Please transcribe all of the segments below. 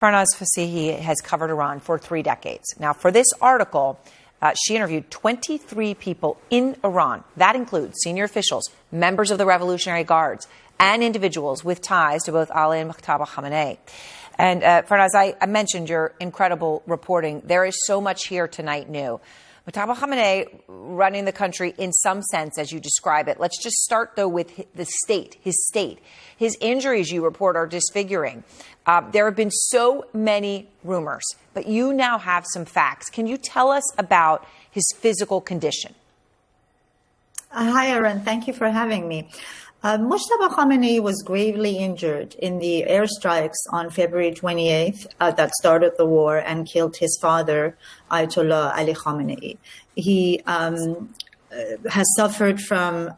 Farnaz Fصيحي has covered Iran for 3 decades. Now, for this article, she interviewed 23 people in Iran. That includes senior officials, members of the Revolutionary Guards, and individuals with ties to both Ali and Mujtaba Khamenei. And Farnaz, I mentioned your incredible reporting. There is so much here tonight new. Mujtaba Khamenei running the country in some sense, as you describe it. Let's just start, though, with the state, his state. His injuries, you report, are disfiguring. There have been so many rumors, but you now have some facts. Can you tell us about his physical condition? Hi, Éireann. Thank you for having me. Mujtaba Khamenei was gravely injured in the airstrikes on February 28th that started the war and killed his father, Ayatollah Ali Khamenei. He has suffered from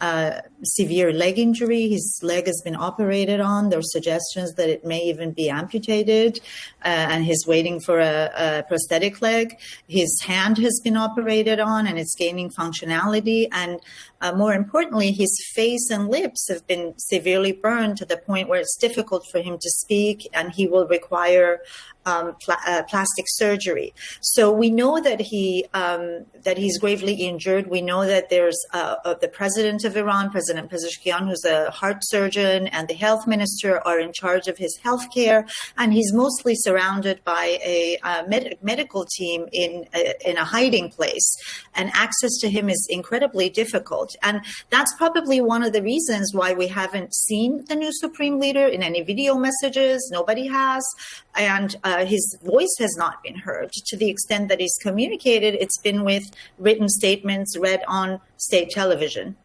severe leg injury. His leg has been operated on. There are suggestions that it may even be amputated, and he's waiting for a prosthetic leg. His hand has been operated on, and it's gaining functionality. And more importantly, his face and lips have been severely burned to the point where it's difficult for him to speak, and he will require plastic surgery. So we know that he's gravely injured. We know that there's the president of Iran, President Pezeshkian, who's a heart surgeon, and the health minister are in charge of his health care, and he's mostly surrounded by a medical team in a hiding place, and access to him is incredibly difficult. And that's probably one of the reasons why we haven't seen the new supreme leader in any video messages. Nobody has. And his voice has not been heard. To the extent that he's communicated, it's been with written statements read on state television.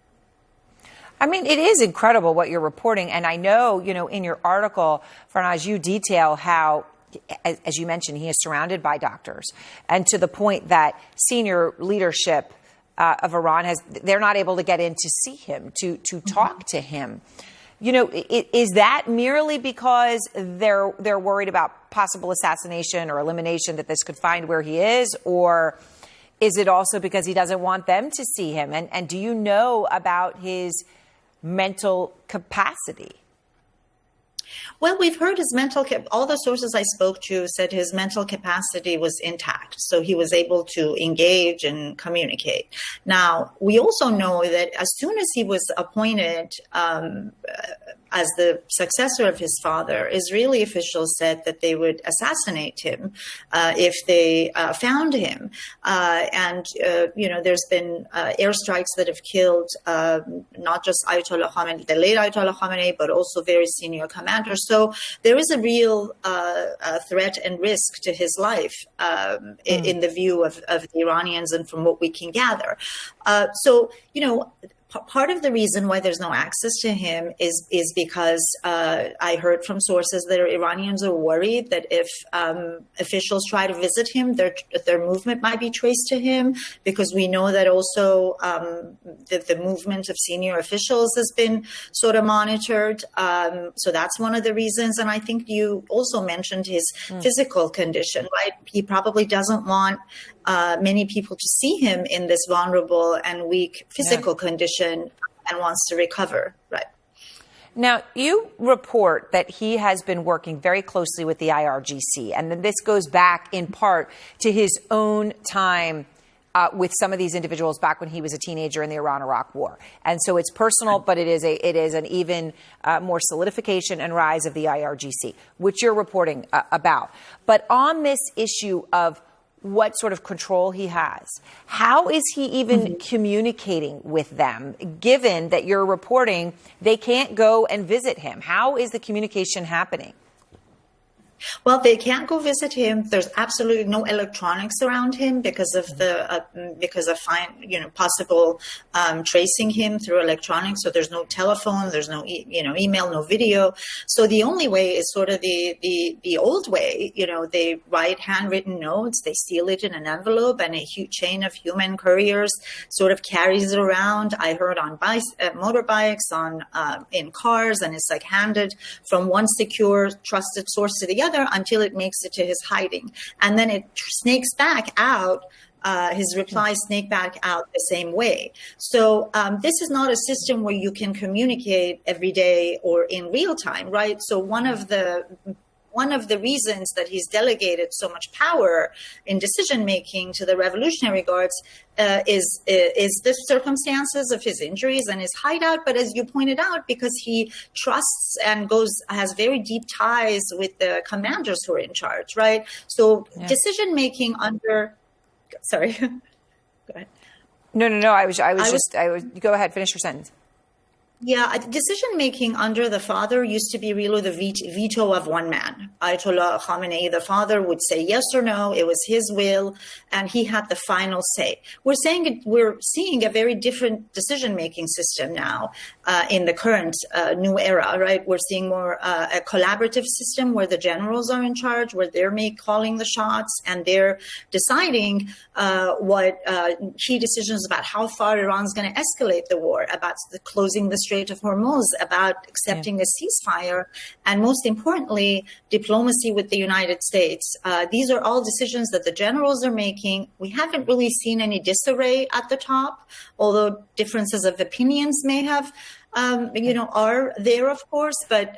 I mean, it is incredible what you're reporting. And I know, in your article, Farnaz, you detail how, as you mentioned, he is surrounded by doctors. And to the point that senior leadership of Iran they're not able to get in to see him, to talk to him. Is that merely because they're worried about possible assassination or elimination, that this could find where he is? Or is it also because he doesn't want them to see him? And do you know about his mental capacity? Well, we've heard his all the sources I spoke to said his mental capacity was intact. So he was able to engage and communicate. Now, we also know that as soon as he was appointed as the successor of his father, Israeli officials said that they would assassinate him if they found him. There's been airstrikes that have killed not just Ayatollah Khamenei, the late Ayatollah Khamenei, but also very senior commanders. So there is a real threat and risk to his life in the view of the Iranians and from what we can gather. Part of the reason why there's no access to him is because I heard from sources that Iranians are worried that if officials try to visit him, their movement might be traced to him, because we know that also the movement of senior officials has been sort of monitored. So that's one of the reasons. And I think you also mentioned his physical condition, right? He probably doesn't want many people to see him in this vulnerable and weak physical condition, and wants to recover. Right. Now, you report that he has been working very closely with the IRGC, and then this goes back in part to his own time with some of these individuals back when he was a teenager in the Iran-Iraq War. And so it's personal, but it is an even more solidification and rise of the IRGC, which you're reporting about. But on this issue of what sort of control he has, how is he even communicating with them, given that you're reporting they can't go and visit him? How is the communication happening? Well, they can't go visit him. There's absolutely no electronics around him because of possible tracing him through electronics. So there's no telephone, there's no email, no video. So the only way is sort of the old way. They write handwritten notes, they seal it in an envelope, and a huge chain of human couriers sort of carries it around. I heard on motorbikes, in cars, and it's like handed from one secure, trusted source to the other until it makes it to his hiding. And then it snakes back out. His replies snake back out the same way. So this is not a system where you can communicate every day or in real time, right? So one of the one of the reasons that he's delegated so much power in decision-making to the Revolutionary Guards is the circumstances of his injuries and his hideout. But as you pointed out, because he trusts and has very deep ties with the commanders who are in charge, right? So decision-making under, sorry, go ahead. No. Go ahead, finish your sentence. Yeah, decision-making under the father used to be really the veto of one man. Ayatollah Khamenei, the father, would say yes or no. It was his will, and he had the final say. We're seeing a very different decision-making system now in the current new era, right? We're seeing more a collaborative system where the generals are in charge, where they're calling the shots, and they're deciding what key decisions about how far Iran's going to escalate the war, about closing the Strait of Hormuz, about accepting a ceasefire, and most importantly, diplomacy with the United States. These are all decisions that the generals are making. We haven't really seen any disarray at the top, although differences of opinions may have, are there, of course, but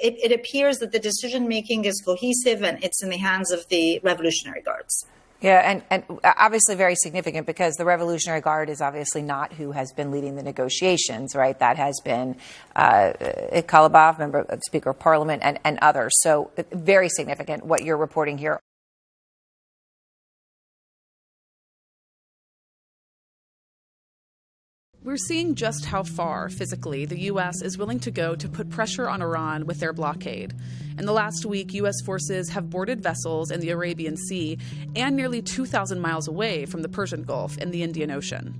it appears that the decision-making is cohesive and it's in the hands of the Revolutionary Guards. Yeah, and obviously very significant because the Revolutionary Guard is obviously not who has been leading the negotiations, right? That has been Kalibov, Speaker of Parliament, and others. So very significant what you're reporting here. We're seeing just how far, physically, the U.S. is willing to go to put pressure on Iran with their blockade. In the last week, U.S. forces have boarded vessels in the Arabian Sea and nearly 2,000 miles away from the Persian Gulf in the Indian Ocean.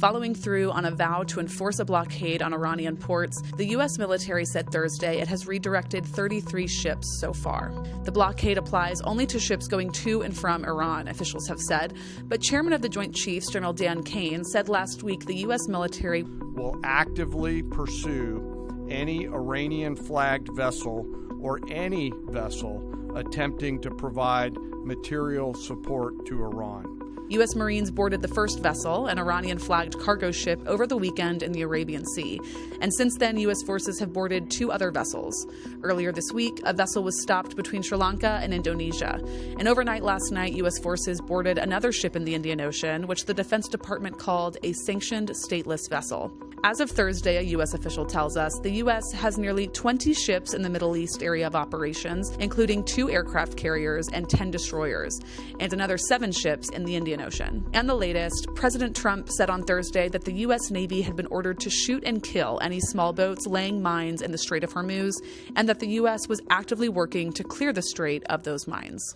Following through on a vow to enforce a blockade on Iranian ports, the U.S. military said Thursday it has redirected 33 ships so far. The blockade applies only to ships going to and from Iran, officials have said. But Chairman of the Joint Chiefs, General Dan Kane, said last week the U.S. military will actively pursue any Iranian-flagged vessel or any vessel attempting to provide material support to Iran. U.S. Marines boarded the first vessel, an Iranian-flagged cargo ship, over the weekend in the Arabian Sea. And since then, U.S. forces have boarded 2 other vessels. Earlier this week, a vessel was stopped between Sri Lanka and Indonesia. And overnight last night, U.S. forces boarded another ship in the Indian Ocean, which the Defense Department called a sanctioned stateless vessel. As of Thursday, a U.S. official tells us the U.S. has nearly 20 ships in the Middle East area of operations, including 2 aircraft carriers and 10 destroyers, and another 7 ships in the Indian Ocean. And the latest, President Trump said on Thursday that the U.S. Navy had been ordered to shoot and kill any small boats laying mines in the Strait of Hormuz, and that the U.S. was actively working to clear the strait of those mines.